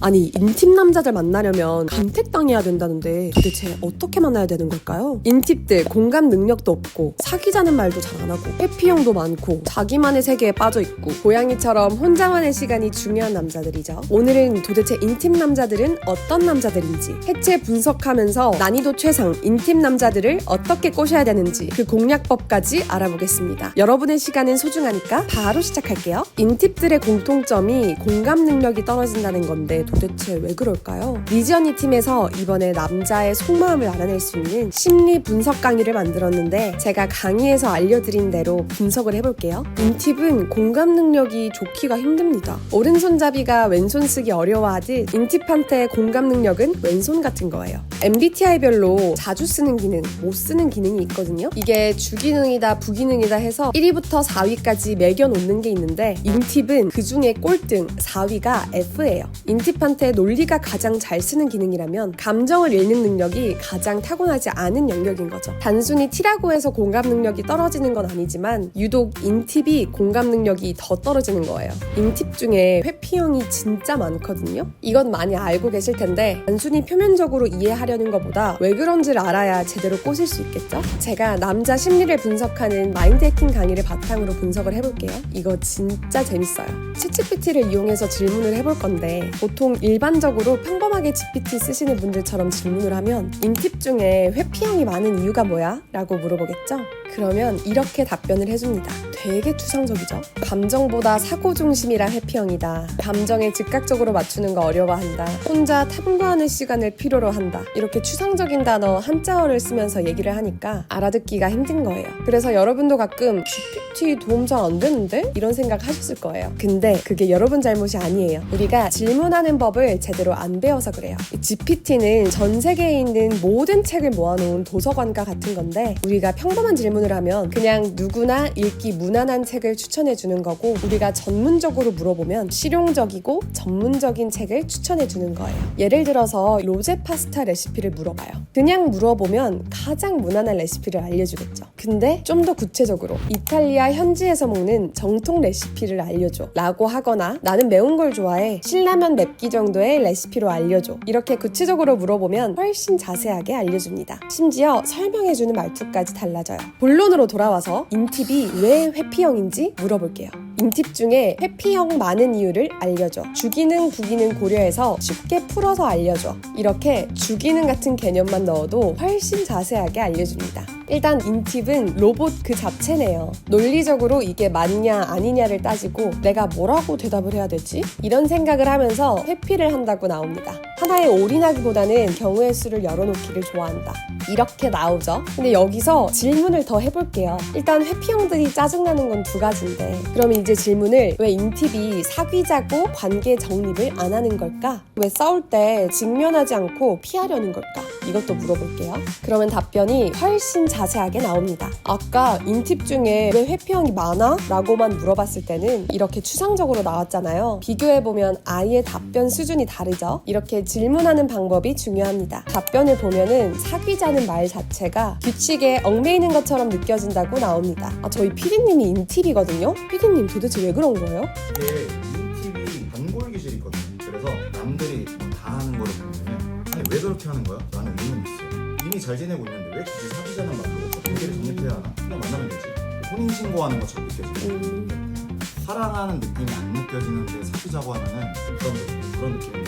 아니, 인팁 남자들 만나려면 간택당해야 된다는데 도대체 어떻게 만나야 되는 걸까요? 인팁들 공감 능력도 없고 사귀자는 말도 잘 안 하고 회피형도 많고 자기만의 세계에 빠져있고 고양이처럼 혼자만의 시간이 중요한 남자들이죠. 오늘은 도대체 인팁 남자들은 어떤 남자들인지 해체 분석하면서 난이도 최상 인팁 남자들을 어떻게 꼬셔야 되는지 그 공략법까지 알아보겠습니다. 여러분의 시간은 소중하니까 바로 시작할게요. 인팁들의 공통점이 공감 능력이 떨어진다는 건데 도대체 왜 그럴까요? 리지언니 팀에서 이번에 남자의 속마음을 알아낼 수 있는 심리 분석 강의를 만들었는데 제가 강의에서 알려드린 대로 분석을 해볼게요. 인팁은 공감 능력이 좋기가 힘듭니다. 오른손잡이가 왼손 쓰기 어려워하듯 인팁한테 공감 능력은 왼손 같은 거예요. MBTI별로 자주 쓰는 기능, 못 쓰는 기능이 있거든요. 이게 주기능이다 부기능이다 해서 1위부터 4위까지 매겨놓는 게 있는데 인팁은 그 중에 꼴등 4위가 F예요. 인팁한테 논리가 가장 잘 쓰는 기능이라면 감정을 읽는 능력이 가장 타고나지 않은 영역인 거죠. 단순히 T라고 해서 공감 능력이 떨어지는 건 아니지만 유독 인팁이 공감 능력이 더 떨어지는 거예요. 인팁 중에 회피형이 진짜 많거든요. 이건 많이 알고 계실 텐데 단순히 표면적으로 이해하려는 것보다 왜 그런지를 알아야 제대로 꼬실 수 있겠죠? 제가 남자 심리를 분석하는 마인드 해킹 강의를 바탕으로 분석을 해볼게요. 이거 진짜 재밌어요. 챗GPT를 이용해서 질문을 해볼 건데 보통 일반적으로 평범하게 GPT 쓰시는 분들처럼 질문을 하면 인팁 중에 회피형이 많은 이유가 뭐야? 라고 물어보겠죠? 그러면 이렇게 답변을 해줍니다. 되게 추상적이죠? 감정보다 사고 중심이라 회피형이다. 감정에 즉각적으로 맞추는 거 어려워한다. 혼자 탐구하는 시간을 필요로 한다. 이렇게 추상적인 단어 한자어를 쓰면서 얘기를 하니까 알아듣기가 힘든 거예요. 그래서 여러분도 가끔 GPT 도움 잘 안 되는데? 이런 생각 하셨을 거예요. 근데 그게 여러분 잘못이 아니에요. 우리가 질문하는 법을 제대로 안 배워서 그래요. GPT는 전 세계에 있는 모든 책을 모아놓은 도서관과 같은 건데 우리가 평범한 질문을 하면 그냥 누구나 읽기 무난한 책을 추천해주는 거고 우리가 전문적으로 물어보면 실용적이고 전문적인 책을 추천해주는 거예요. 예를 들어서 로제 파스타 레시피를 물어봐요. 그냥 물어보면 가장 무난한 레시피를 알려주겠죠. 근데 좀 더 구체적으로 이탈리아 현지에서 먹는 정통 레시피를 알려줘 라고 하거나 나는 매운 걸 좋아해 신라면 맵기 정도의 레시피로 알려줘 이렇게 구체적으로 물어보면 훨씬 자세하게 알려줍니다. 심지어 설명해주는 말투까지 달라져요. 본론으로 돌아와서 인팁이 왜 회피형인지 물어볼게요. 인팁 중에 회피형 많은 이유를 알려줘. 주기능, 부기능 고려해서 쉽게 풀어서 알려줘. 이렇게 주기능 같은 개념만 넣어도 훨씬 자세하게 알려줍니다. 일단 인팁은 로봇 그 자체네요. 논리적으로 이게 맞냐 아니냐를 따지고 내가 뭐라고 대답을 해야 되지? 이런 생각을 하면서 회피를 한다고 나옵니다. 하나에 올인하기보다는 경우의 수를 열어놓기를 좋아한다. 이렇게 나오죠. 근데 여기서 질문을 더 해볼게요. 일단 회피형들이 짜증나는 건 두 가지인데 그럼 이제 질문을 왜 인팁이 사귀자고 관계 정립을 안 하는 걸까? 왜 싸울 때 직면하지 않고 피하려는 걸까? 이것도 물어볼게요. 그러면 답변이 훨씬 자세하게 나옵니다. 아까 인팁 중에 왜 회피형이 많아? 라고만 물어봤을 때는 이렇게 추상적으로 나왔잖아요. 비교해보면 아예 답변 수준이 다르죠. 이렇게 질문하는 방법이 중요합니다. 답변을 보면은 사귀자는 말 자체가 규칙에 얽매이는 것처럼 느껴진다고 나옵니다. 저희 피디님이 인팁이거든요? 피디님 도대체 왜 그런 거예요? 이게 인팁이 단골 기질이 있거든요. 그래서 남들이 다 하는 거를 보면 아니 왜 그렇게 하는 거야? 라는 의문이 있어요. 이미 잘 지내고 있는데 왜 굳이 사귀자는 말로 관계를 정립해야 하나? 그냥 만나면 되지. 혼인신고하는 것처럼 느껴지는 사랑하는 느낌이 안 느껴지는데 사귀자고 하면은 그런 느낌이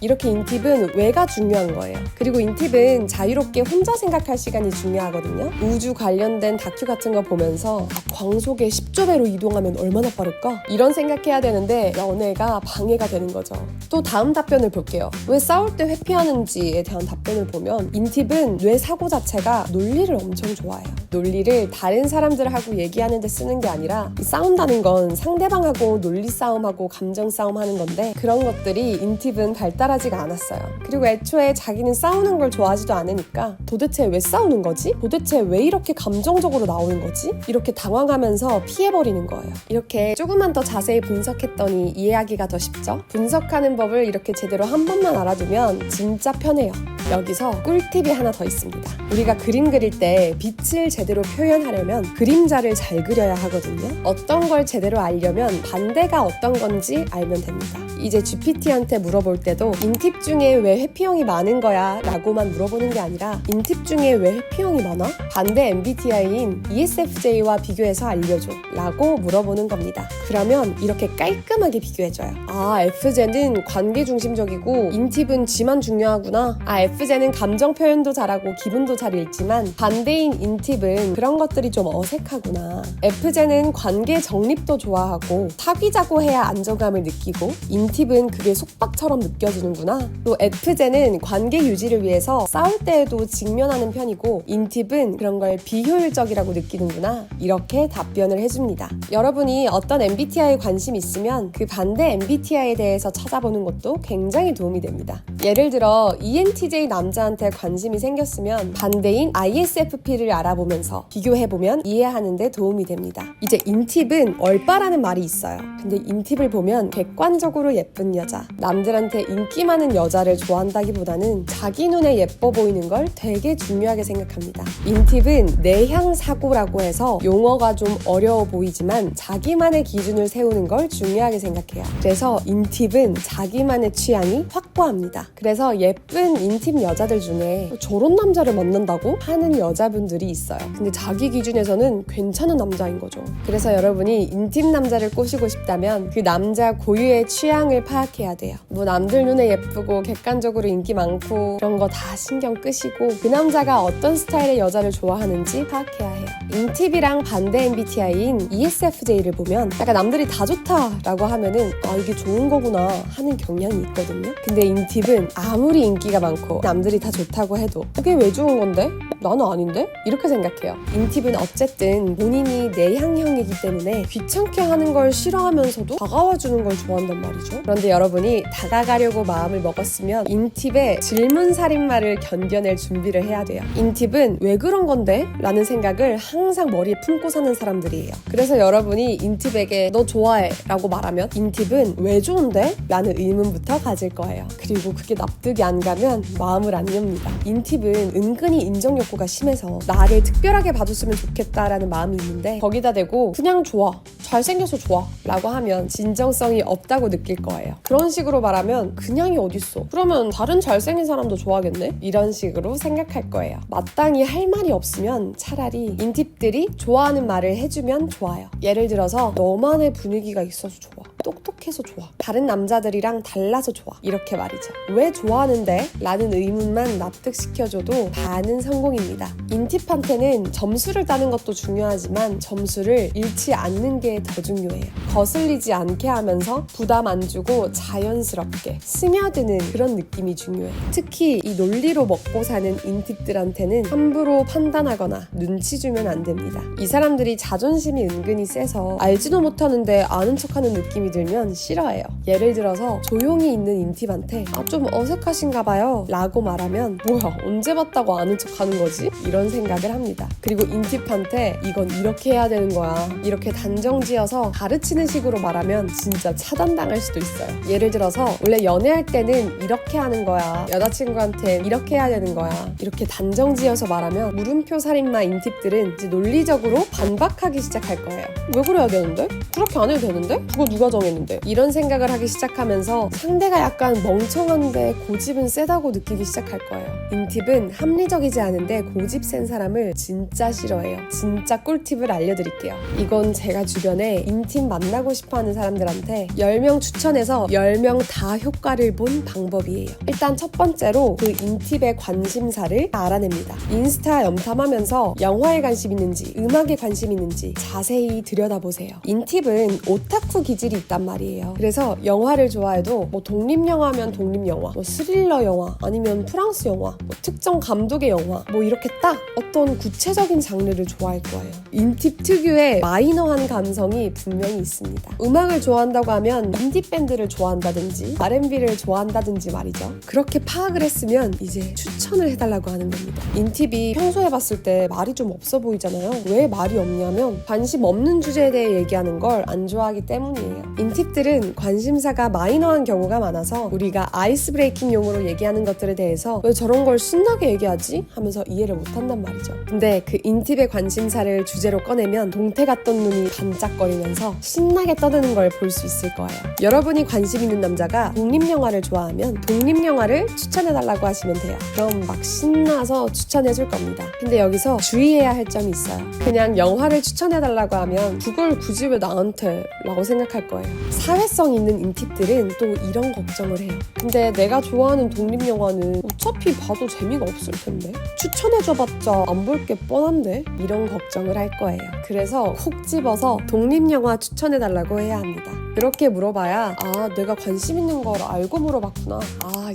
이렇게 인팁은 왜가 중요한 거예요. 그리고 인팁은 자유롭게 혼자 생각할 시간이 중요하거든요. 우주 관련된 다큐 같은 거 보면서 광속에 10조 배로 이동하면 얼마나 빠를까? 이런 생각해야 되는데 연애가 방해가 되는 거죠. 또 다음 답변을 볼게요. 왜 싸울 때 회피하는지에 대한 답변을 보면 인팁은 뇌 사고 자체가 논리를 엄청 좋아해요. 논리를 다른 사람들하고 얘기하는 데 쓰는 게 아니라 싸운다는 건 상대방하고 논리 싸움하고 감정 싸움하는 건데 그런 것들이 인팁은 발달하지가 않았어요. 그리고 애초에 자기는 싸우는 걸 좋아하지도 않으니까 도대체 왜 싸우는 거지? 도대체 왜 이렇게 감정적으로 나오는 거지? 이렇게 당황하면서 피해버리는 거예요. 이렇게 조금만 더 자세히 분석했더니 이해하기가 더 쉽죠? 분석하는 법을 이렇게 제대로 한 번만 알아두면 진짜 편해요. 여기서 꿀팁이 하나 더 있습니다. 우리가 그림 그릴 때 빛을 제대로 표현하려면 그림자를 잘 그려야 하거든요. 어떤 걸 제대로 알려면 반대가 어떤 건지 알면 됩니다. 이제 GPT한테 물어볼 때도 인팁 중에 왜 회피형이 많은 거야? 라고만 물어보는 게 아니라 인팁 중에 왜 회피형이 많아? 반대 MBTI인 ESFJ와 비교해서 알려줘 라고 물어보는 겁니다. 그러면 이렇게 깔끔하게 비교해줘요. 아, FJ는 관계 중심적이고 인팁은 지만 중요하구나. 아, FJ는 감정 표현도 잘하고 기분도 잘 읽지만 반대인 인팁은 그런 것들이 좀 어색하구나. FJ는 관계 정립도 좋아하고 사귀자고 해야 안정감을 느끼고 인팁은 그게 속박처럼 느껴지는구나. 또 FJ는 관계 유지를 위해서 싸울 때에도 직면하는 편이고 인팁은 그런 걸 비효율적이라고 느끼는구나. 이렇게 답변을 해줍니다. 여러분이 어떤 MBTI에 관심 있으면 그 반대 MBTI에 대해서 찾아보는 것도 굉장히 도움이 됩니다. 예를 들어 ENTJ 남자한테 관심이 생겼으면 반대인 ISFP를 알아보면서 비교해보면 이해하는 데 도움이 됩니다. 이제 인팁은 얼빠라는 말이 있어요. 근데 인팁을 보면 객관적으로 예쁜 여자, 남들한테 인기 많은 여자를 좋아한다기보다는 자기 눈에 예뻐 보이는 걸 되게 중요하게 생각합니다. 인팁은 내향 사고라고 해서 용어가 좀 어려워 보이지만 자기만의 기준을 세우는 걸 중요하게 생각해요. 그래서 인팁은 자기만의 취향이 확고합니다. 그래서 예쁜 인팁 여자들 중에 저런 남자를 만난다고 하는 여자분들이 있어요. 근데 자기 기준에서는 괜찮은 남자인 거죠. 그래서 여러분이 인팁 남자를 꼬시고 싶다면 그 남자 고유의 취향을 파악해야 돼요. 뭐 남들 눈에 예쁘고 객관적으로 인기 많고 그런 거 다 신경 끄시고 그 남자가 어떤 스타일의 여자를 좋아하는지 파악해야 해요. 인팁이랑 반대 MBTI인 ESFJ를 보면 약간 남들이 다 좋다라고 하면은 아, 이게 좋은 거구나 하는 경향이 있거든요. 근데 인팁은 아무리 인기가 많고 남들이 다 좋다고 해도 그게 왜 좋은 건데? 나는 아닌데? 이렇게 생각해요. 인팁은 어쨌든 본인이 내향형이기 때문에 귀찮게 하는 걸 싫어하면서도 다가와주는 걸 좋아한단 말이죠. 그런데 여러분이 다가가려고 마음을 먹었으면 인팁의 질문살인마를 견뎌낼 준비를 해야 돼요. 인팁은 왜 그런 건데? 라는 생각을 항상 머리에 품고 사는 사람들이에요. 그래서 여러분이 인팁에게 너 좋아해 라고 말하면 인팁은 왜 좋은데? 라는 의문부터 가질 거예요. 그리고 그게 납득이 안 가면 마음을 안 엽니다. 인팁은 은근히 인정 욕구가 심해서 나를 특별하게 봐줬으면 좋겠다라는 마음이 있는데 거기다 대고 그냥 좋아, 잘생겨서 좋아 라고 하면 진정성이 없다고 느낄 거예요. 그런 식으로 말하면 그냥이 어딨어, 그러면 다른 잘생긴 사람도 좋아하겠네? 이런 식으로 생각할 거예요. 마땅히 할 말이 없으면 차라리 인팁들이 좋아하는 말을 해주면 좋아요. 예를 들어서 너만의 분위기가 있어서 좋아, 똑똑해서 좋아, 다른 남자들이랑 달라서 좋아, 이렇게 말이죠. 왜 좋아하는데? 라는 의문만 납득시켜줘도 반은 성공입니다. 인팁한테는 점수를 따는 것도 중요하지만 점수를 잃지 않는 게 더 중요해요. 거슬리지 않게 하면서 부담 안 주고 자연스럽게 스며드는 그런 느낌이 중요해요. 특히 이 논리로 먹고 사는 인팁들한테는 함부로 판단하거나 눈치 주면 안 됩니다. 이 사람들이 자존심이 은근히 세서 알지도 못하는데 아는 척하는 느낌이 들면 싫어해요. 예를 들어서 조용히 있는 인팁한테 아, 좀 어색하신가 봐요 라고 말하면 뭐야, 언제 봤다고 아는 척하는 거지? 이런 생각을 합니다. 그리고 인팁한테 이건 이렇게 해야 되는 거야, 이렇게 단정지어서 가르치는 식으로 말하면 진짜 차단당할 수도 있어요. 예를 들어서 원래 연애할 때는 이렇게 하는 거야, 여자친구한테 이렇게 해야 되는 거야, 이렇게 단정지어서 말하면 물음표 살인마 인팁들은 이제 논리적으로 반박하기 시작할 거예요. 왜 그래야 되는데? 그렇게 안 해도 되는데? 그거 누가 정했는데? 이런 생각을 하기 시작하면서 상대가 약간 멍청한데 고집은 세다고 느끼기 시작할 거예요. 인팁은 합리적이지 않은데 고집 센 사람을 진짜 싫어해요. 진짜 꿀팁을 알려드릴게요. 이건 제가 주변에 인팁 만나고 싶어하는 사람들한테 10명 추천해서 10명 다 효과를 본 방법이에요. 일단 첫 번째로 그 인팁의 관심사를 알아냅니다. 인스타 염탐하면서 영화에 관심 있는지 음악에 관심 있는지 자세히 들여다보세요. 인팁은 오타쿠 기질이 있단 말이에요. 그래서 영화를 좋아해도 뭐 독립영화면 독립영화, 뭐 스릴러 영화, 아니면 프랑스 영화, 뭐 특정 감독의 영화, 뭐 이렇게 딱 어떤 구체적인 장르를 좋아할 거예요. 인팁 특유의 마이너한 감성이 분명히 있습니다. 음악을 좋아한다고 하면 인디 밴드를 좋아한다든지 R&B를 좋아한다든지 말이죠. 그렇게 파악을 했으면 이제 추천을 해달라고 하는 겁니다. 인팁이 평소에 봤을 때 말이 좀 없어 보이잖아요. 왜 말이 없냐면 관심 없는 주제에 대해 얘기하는 걸 안 좋아하기 때문이에요. 인팁들은 관심사가 마이너한 경우가 많아서 우리가 아이스 브레이킹용으로 얘기하는 것들에 대해서 왜 저런 걸 신나게 얘기하지? 하면서 이해를 못한단 말이죠. 근데 그 인팁의 관심사를 주제로 꺼내면 동태 같던 눈이 반짝거리면서 신나게 떠드는 걸 볼 수 있을 거예요. 여러분이 관심 있는 남자가 독립영화를 좋아하면 독립영화를 추천해달라고 하시면 돼요. 그럼 막 신나서 추천해줄 겁니다. 근데 여기서 주의해야 할 점이 있어요. 그냥 영화를 추천해달라고 하면 그걸 굳이 왜 나한테? 라고 생각할 거예요. 사회성 있는 인팁들은 또 이런 걱정을 해요. 근데 내가 좋아하는 독립영화는 어차피 봐도 재미가 없을 텐데? 추천해줘봤자 안 볼 게 뻔한데? 이런 걱정을 할 거예요. 그래서 콕 집어서 독립영화 추천해달라고 해야 합니다. 그렇게 물어봐야 내가 관심 있는 걸 알고 물어봤구나.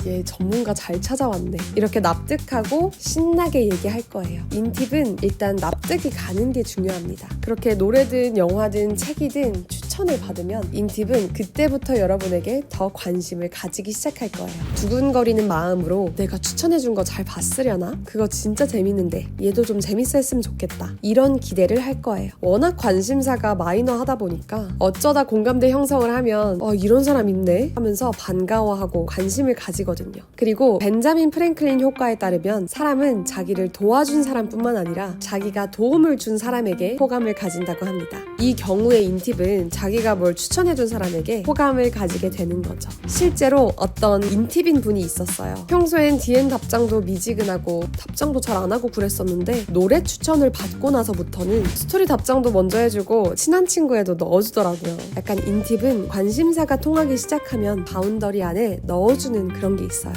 얘 전문가 잘 찾아왔네. 이렇게 납득하고 신나게 얘기할 거예요. 인팁은 일단 납득이 가는 게 중요합니다. 그렇게 노래든 영화든 책이든 추천을 받으면 인팁은 그때부터 여러분에게 더 관심을 가지기 시작할 거예요. 두근거리는 마음으로 내가 추천해준 거 잘 봤으려나? 그거 진짜 재밌는데 얘도 좀 재밌어 했으면 좋겠다. 이런 기대를 할 거예요. 워낙 관심사가 마이너하다 보니까 어쩌다 공감대 형성을 하면 이런 사람 있네 하면서 반가워하고 관심을 가지거든요. 그리고 벤자민 프랭클린 효과에 따르면 사람은 자기를 도와준 사람뿐만 아니라 자기가 도움을 준 사람에게 호감을 가진다고 합니다. 이 경우의 인팁은 자기가 뭘 추천해준 사람에게 호감을 가지게 되는 거죠. 실제로 어떤 인팁인 분이 있었어요. 평소엔 DM 답장도 미지근하고 답장도 잘 안 하고 그랬었는데 노래 추천을 받고 나서부터는 스토리 답장도 먼저 해주고 친한 친구에도 넣어주더라고요. 약간 인팁은 관심사가 통하기 시작하면 바운더리 안에 넣어주는 그런 게 있어요.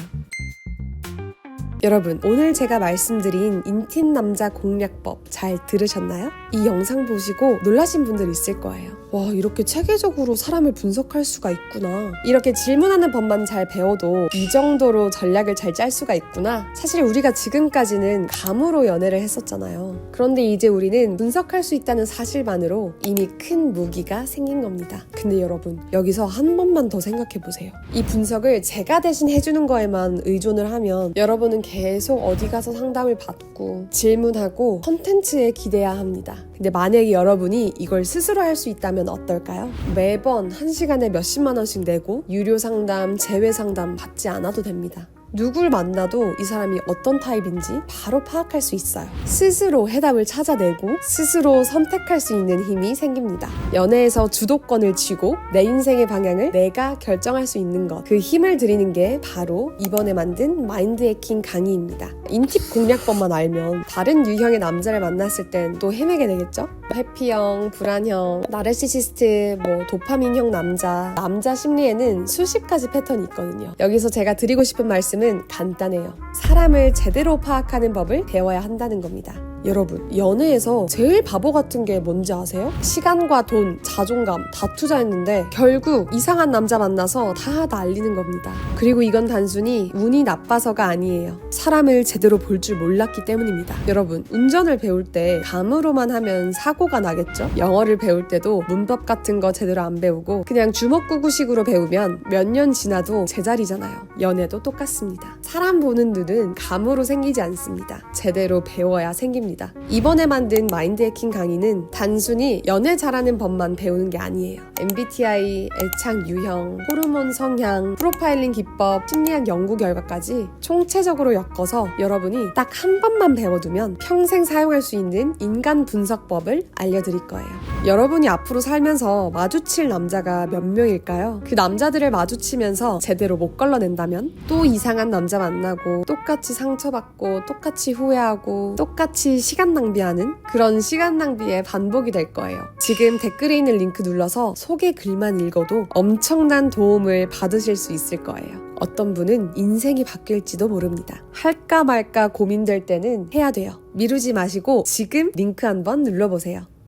여러분, 오늘 제가 말씀드린 인팁 남자 공략법 잘 들으셨나요? 이 영상 보시고 놀라신 분들 있을 거예요. 와, 이렇게 체계적으로 사람을 분석할 수가 있구나. 이렇게 질문하는 법만 잘 배워도 이 정도로 전략을 잘 짤 수가 있구나. 사실 우리가 지금까지는 감으로 연애를 했었잖아요. 그런데 이제 우리는 분석할 수 있다는 사실만으로 이미 큰 무기가 생긴 겁니다. 근데 여러분, 여기서 한 번만 더 생각해 보세요. 이 분석을 제가 대신 해주는 거에만 의존을 하면 여러분은 계속 어디 가서 상담을 받고 질문하고 컨텐츠에 기대야 합니다. 근데 만약에 여러분이 이걸 스스로 할 수 있다면 어떨까요? 매번 1시간에 몇십만 원씩 내고 유료 상담, 제외 상담 받지 않아도 됩니다. 누굴 만나도 이 사람이 어떤 타입인지 바로 파악할 수 있어요. 스스로 해답을 찾아내고 스스로 선택할 수 있는 힘이 생깁니다. 연애에서 주도권을 쥐고 내 인생의 방향을 내가 결정할 수 있는 것, 그 힘을 드리는 게 바로 이번에 만든 마인드 해킹 강의입니다. 인팁 공략법만 알면 다른 유형의 남자를 만났을 땐 또 헤매게 되겠죠? 해피형, 불안형, 나르시시스트, 도파민형 남자 심리에는 수십 가지 패턴이 있거든요. 여기서 제가 드리고 싶은 말씀은 간단해요. 사람을 제대로 파악하는 법을 배워야 한다는 겁니다. 여러분, 연애에서 제일 바보 같은 게 뭔지 아세요? 시간과 돈, 자존감 다 투자했는데 결국 이상한 남자 만나서 다 날리는 겁니다. 그리고 이건 단순히 운이 나빠서가 아니에요. 사람을 제대로 볼 줄 몰랐기 때문입니다. 여러분, 운전을 배울 때 감으로만 하면 사고가 나겠죠? 영어를 배울 때도 문법 같은 거 제대로 안 배우고 그냥 주먹구구식으로 배우면 몇 년 지나도 제자리잖아요. 연애도 똑같습니다. 사람 보는 눈은 감으로 생기지 않습니다. 제대로 배워야 생깁니다. 이번에 만든 마인드 해킹 강의는 단순히 연애 잘하는 법만 배우는 게 아니에요. MBTI, 애착 유형, 호르몬 성향, 프로파일링 기법, 심리학 연구 결과까지 총체적으로 엮어서 여러분이 딱 한 번만 배워두면 평생 사용할 수 있는 인간 분석법을 알려드릴 거예요. 여러분이 앞으로 살면서 마주칠 남자가 몇 명일까요? 그 남자들을 마주치면서 제대로 못 걸러낸다면 또 이상한 남자 만나고 똑같이 상처받고 똑같이 후회하고 똑같이 시간 낭비하는 그런 시간 낭비의 반복이 될 거예요. 지금 댓글에 있는 링크 눌러서 소개 글만 읽어도 엄청난 도움을 받으실 수 있을 거예요. 어떤 분은 인생이 바뀔지도 모릅니다. 할까 말까 고민될 때는 해야 돼요. 미루지 마시고 지금 링크 한번 눌러보세요.